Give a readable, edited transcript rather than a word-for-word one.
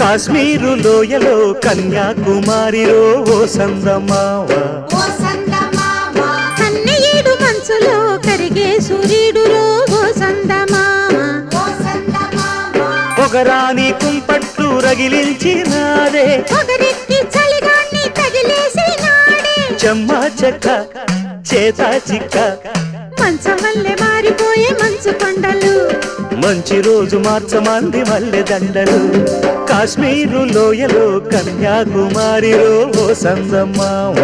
కాశ్మీరు లోయలో కన్యాకుమారిలో ఓ సందమావ కన్నయ్యేడు మంచులో కరిగే సూర్యుడులో ఓ సందమావ పొగరాని కుంపట్లు రగిలించినాదే పొగరెక్కి చలిగాన్ని తగిలేసినాడే చెమ్మా చెక్క చేతా చిక్క మంచం వల్లే మారిపోయే మంచు కొండలు మంచి రోజు మార్చమంది మల్లె దండలు కాశ్మీరు లోయలో కన్యాకుమారిలో ఓ సందమావ